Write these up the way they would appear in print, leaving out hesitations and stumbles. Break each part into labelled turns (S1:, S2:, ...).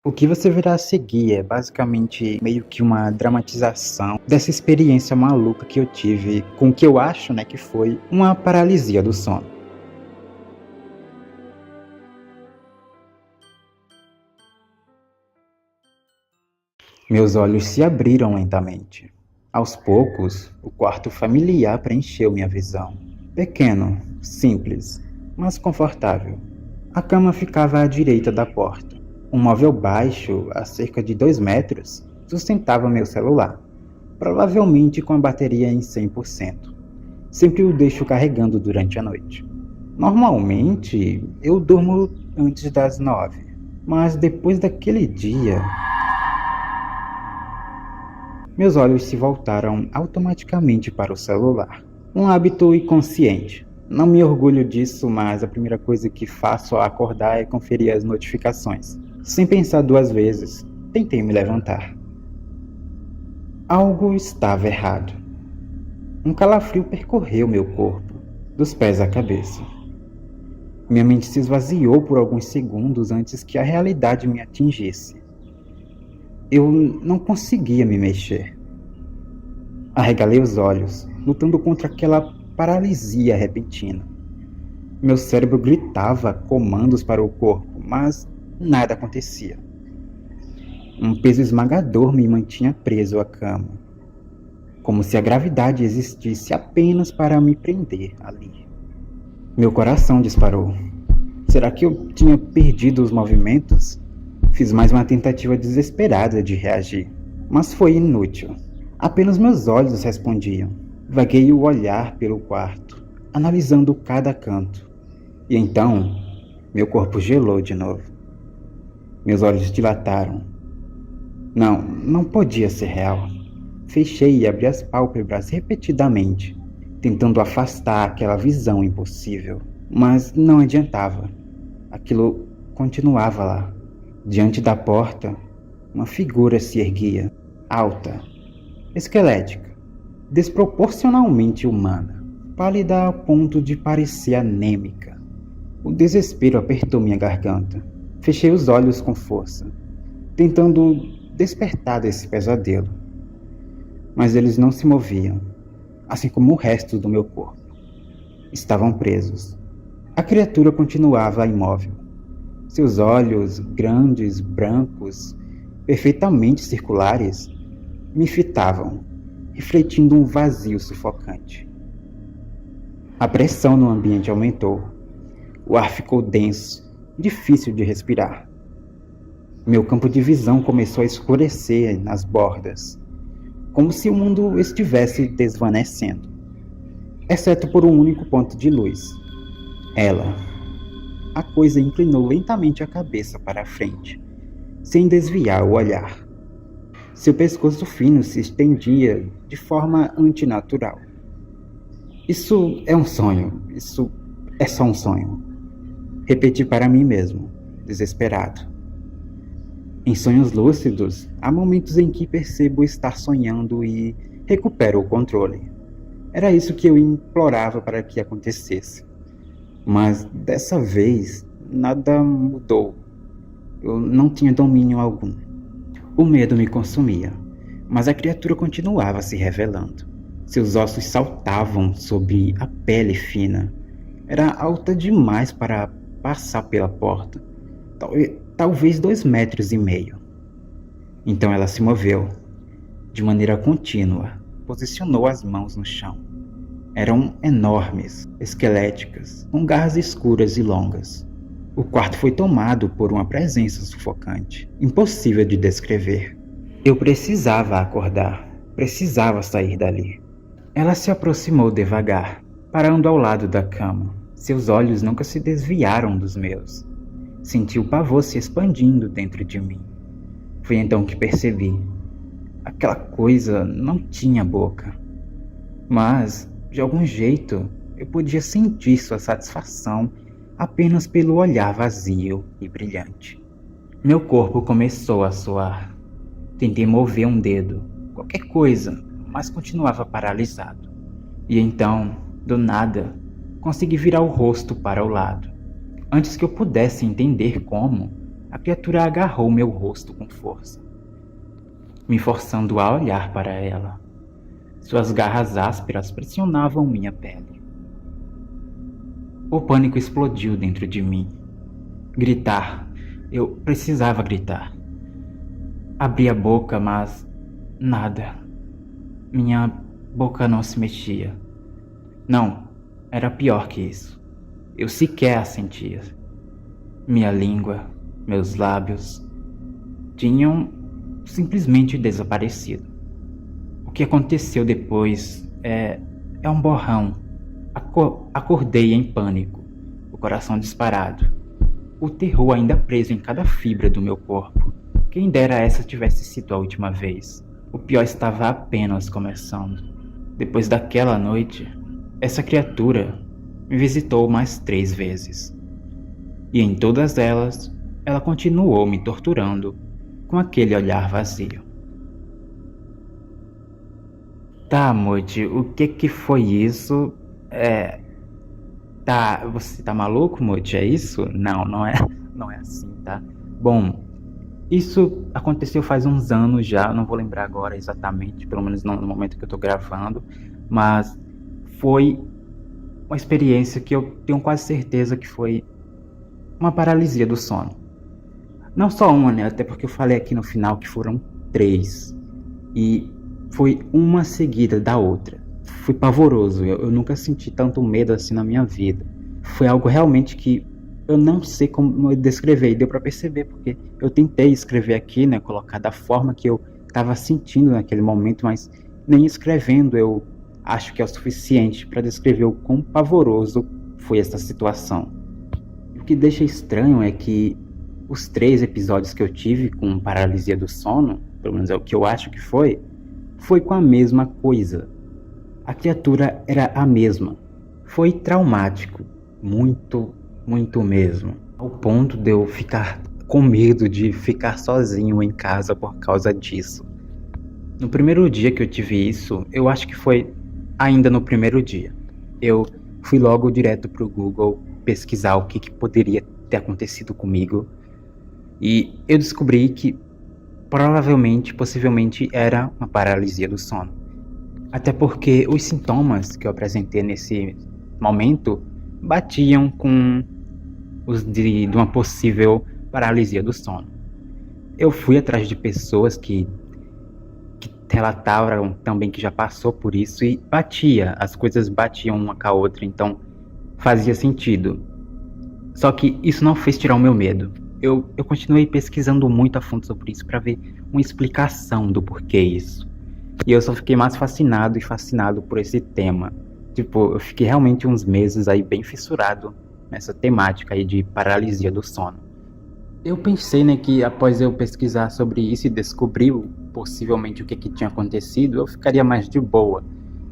S1: O que você verá a seguir é basicamente meio que uma dramatização dessa experiência maluca que eu tive com o que eu acho, que foi uma paralisia do sono. Meus olhos se abriram lentamente. Aos poucos, o quarto familiar preencheu minha visão. Pequeno, simples, mas confortável. A cama ficava à direita da porta. Um móvel baixo, a cerca de 2 metros, sustentava meu celular, provavelmente com a bateria em 100%. Sempre o deixo carregando durante a noite. Normalmente, eu durmo antes das 9, mas depois daquele dia, meus olhos se voltaram automaticamente para o celular. Um hábito inconsciente. Não me orgulho disso, mas a primeira coisa que faço ao acordar é conferir as notificações. Sem pensar duas vezes, tentei me levantar. Algo estava errado. Um calafrio percorreu meu corpo, dos pés à cabeça. Minha mente se esvaziou por alguns segundos antes que a realidade me atingisse. Eu não conseguia me mexer. Arregalei os olhos, lutando contra aquela paralisia repentina. Meu cérebro gritava comandos para o corpo, mas nada acontecia. Um peso esmagador me mantinha preso à cama, como se a gravidade existisse apenas para me prender ali. Meu coração disparou. Será que eu tinha perdido os movimentos? Fiz mais uma tentativa desesperada de reagir, mas foi inútil. Apenas meus olhos respondiam. Vaguei o olhar pelo quarto, analisando cada canto. E então, meu corpo gelou de novo. Meus olhos dilataram. Não podia ser real. Fechei e abri as pálpebras repetidamente, tentando afastar aquela visão impossível. Mas não adiantava. Aquilo continuava lá. Diante da porta, uma figura se erguia, alta, esquelética, desproporcionalmente humana, pálida ao ponto de parecer anêmica. O desespero apertou minha garganta. Fechei os olhos com força, tentando despertar desse pesadelo. Mas eles não se moviam, assim como o resto do meu corpo. Estavam presos. A criatura continuava imóvel. Seus olhos, grandes, brancos, perfeitamente circulares, me fitavam, refletindo um vazio sufocante. A pressão no ambiente aumentou. O ar ficou denso, difícil de respirar. Meu campo de visão começou a escurecer nas bordas, como se o mundo estivesse desvanecendo, exceto por um único ponto de luz. Ela. A coisa inclinou lentamente a cabeça para a frente, sem desviar o olhar. Seu pescoço fino se estendia de forma antinatural. Isso é um sonho. Isso é só um sonho. Repeti para mim mesmo, desesperado. Em sonhos lúcidos, há momentos em que percebo estar sonhando e recupero o controle. Era isso que eu implorava para que acontecesse. Mas dessa vez, nada mudou. Eu não tinha domínio algum. O medo me consumia, mas a criatura continuava se revelando. Seus ossos saltavam sobre a pele fina. Era alta demais para passar pela porta. Talvez 2,5 metros. Então ela se moveu, de maneira contínua, posicionou as mãos no chão. Eram enormes, esqueléticas, com garras escuras e longas. O quarto foi tomado por uma presença sufocante, impossível de descrever. Eu precisava acordar, precisava sair dali. Ela se aproximou devagar, parando ao lado da cama. Seus olhos nunca se desviaram dos meus. Senti o pavor se expandindo dentro de mim. Foi então que percebi. Aquela coisa não tinha boca. Mas, de algum jeito, eu podia sentir sua satisfação apenas pelo olhar vazio e brilhante. Meu corpo começou a suar. Tentei mover um dedo, qualquer coisa, mas continuava paralisado. E então, do nada, consegui virar o rosto para o lado. Antes que eu pudesse entender como, A criatura agarrou meu rosto com força, me forçando a olhar para ela. Suas garras ásperas pressionavam minha pele. O pânico explodiu dentro de mim. Gritar. Eu precisava gritar. Abri a boca, mas nada. Minha boca não se mexia. Não, era pior que isso. Eu sequer a sentia. Minha língua, meus lábios tinham simplesmente desaparecido. O que aconteceu depois é um borrão. Acordei em pânico, o coração disparado, o terror ainda preso em cada fibra do meu corpo. Quem dera essa tivesse sido a última vez. O pior estava apenas começando. Depois daquela noite, essa criatura me visitou mais 3 vezes. E em todas elas, ela continuou me torturando com aquele olhar vazio. Tá, Moji, o que foi isso? Você tá maluco, Moji? É isso? Não, não é assim, tá? Bom, isso aconteceu faz uns anos já, não vou lembrar agora exatamente, pelo menos no momento que eu tô gravando, mas foi uma experiência que eu tenho quase certeza que foi uma paralisia do sono. Não só uma, né? Até porque eu falei aqui no final que foram 3. E foi uma seguida da outra. Foi pavoroso, eu nunca senti tanto medo assim na minha vida. Foi algo realmente que eu não sei como descrever, e deu pra perceber, porque eu tentei escrever aqui, né, colocar da forma que eu estava sentindo naquele momento, mas nem escrevendo eu acho que é o suficiente para descrever o quão pavoroso foi essa situação. E o que deixa estranho é que os 3 episódios que eu tive com paralisia do sono, pelo menos é o que eu acho que foi com a mesma coisa. A criatura era a mesma. Foi traumático, muito, muito mesmo, ao ponto de eu ficar com medo de ficar sozinho em casa por causa disso. No primeiro dia que eu tive isso, eu acho que foi ainda no primeiro dia. Eu fui logo direto pro Google pesquisar o que poderia ter acontecido comigo. E eu descobri que provavelmente, possivelmente, era uma paralisia do sono. Até porque os sintomas que eu apresentei nesse momento batiam com os de uma possível paralisia do sono. Eu fui atrás de pessoas que relataram também que já passou por isso e as coisas batiam uma com a outra, então fazia sentido. Só que isso não fez tirar o meu medo. Eu continuei pesquisando muito a fundo sobre isso para ver uma explicação do porquê isso. E eu só fiquei mais fascinado por esse tema. Tipo, eu fiquei realmente uns meses aí bem fissurado nessa temática aí de paralisia do sono. Eu pensei, né, que após eu pesquisar sobre isso e descobrir possivelmente o que tinha acontecido, eu ficaria mais de boa.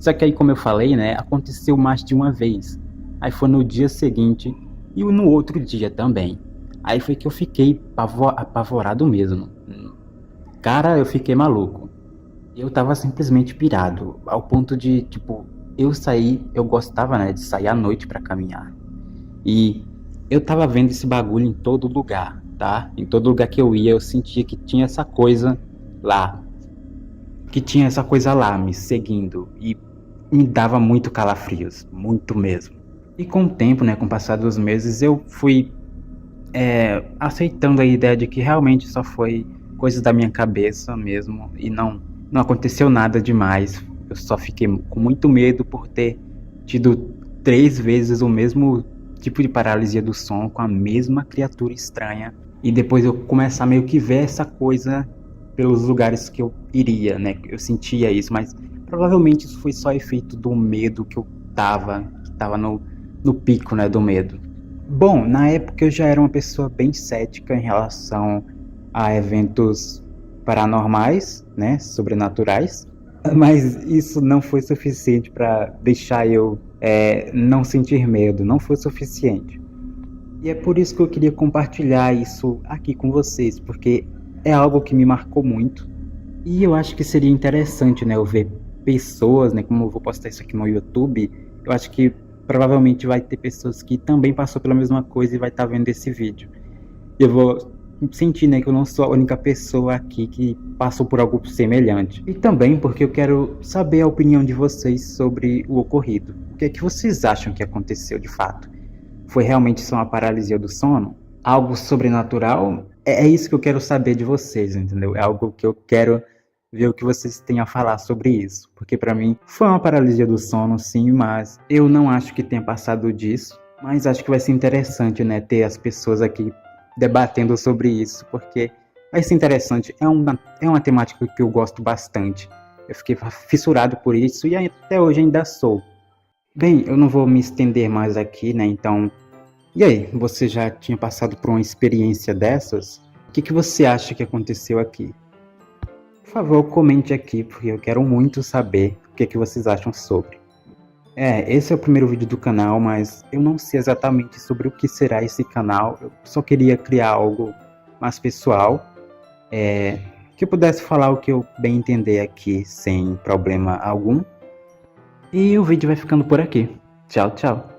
S1: Só que aí, como eu falei, né, aconteceu mais de uma vez. Aí foi no dia seguinte e no outro dia também. Aí foi que eu fiquei apavorado mesmo. Cara, eu fiquei maluco. Eu tava simplesmente pirado, ao ponto de, tipo, eu gostava, né, de sair à noite pra caminhar. E eu tava vendo esse bagulho em todo lugar, tá? Em todo lugar que eu ia, eu sentia que tinha essa coisa lá. Que tinha essa coisa lá, me seguindo. E me dava muito calafrios, muito mesmo. E com o tempo, né, com o passar dos meses, eu fui aceitando a ideia de que realmente só foi coisas da minha cabeça mesmo. E não aconteceu nada demais. Eu só fiquei com muito medo por ter tido 3 vezes o mesmo tipo de paralisia do sono com a mesma criatura estranha. E depois eu começar meio que ver essa coisa pelos lugares que eu iria, né? Eu sentia isso, mas provavelmente isso foi só efeito do medo que eu tava no pico, né, do medo. Bom, na época eu já era uma pessoa bem cética em relação a eventos paranormais, né, sobrenaturais, mas isso não foi suficiente para deixar eu não sentir medo, não foi suficiente. E é por isso que eu queria compartilhar isso aqui com vocês, porque é algo que me marcou muito. E eu acho que seria interessante, né, eu ver pessoas, né, como eu vou postar isso aqui no YouTube, eu acho que provavelmente vai ter pessoas que também passou pela mesma coisa e vai estar vendo esse vídeo. Eu vou sentir, né, que eu não sou a única pessoa aqui que passou por algo semelhante. E também porque eu quero saber a opinião de vocês sobre o ocorrido. O que é que vocês acham que aconteceu de fato? Foi realmente só uma paralisia do sono? Algo sobrenatural? É isso que eu quero saber de vocês, entendeu? É algo que eu quero ver o que vocês têm a falar sobre isso. Porque pra mim foi uma paralisia do sono, sim, mas eu não acho que tenha passado disso. Mas acho que vai ser interessante, né, ter as pessoas aqui debatendo sobre isso, porque vai ser interessante. É uma temática que eu gosto bastante. Eu fiquei fissurado por isso e até hoje ainda sou. Bem, eu não vou me estender mais aqui, né? Então, e aí, você já tinha passado por uma experiência dessas? O que você acha que aconteceu aqui? Por favor, comente aqui, porque eu quero muito saber o que vocês acham sobre. Esse é o primeiro vídeo do canal, mas eu não sei exatamente sobre o que será esse canal. Eu só queria criar algo mais pessoal, que eu pudesse falar o que eu bem entender aqui, sem problema algum. E o vídeo vai ficando por aqui. Tchau, tchau.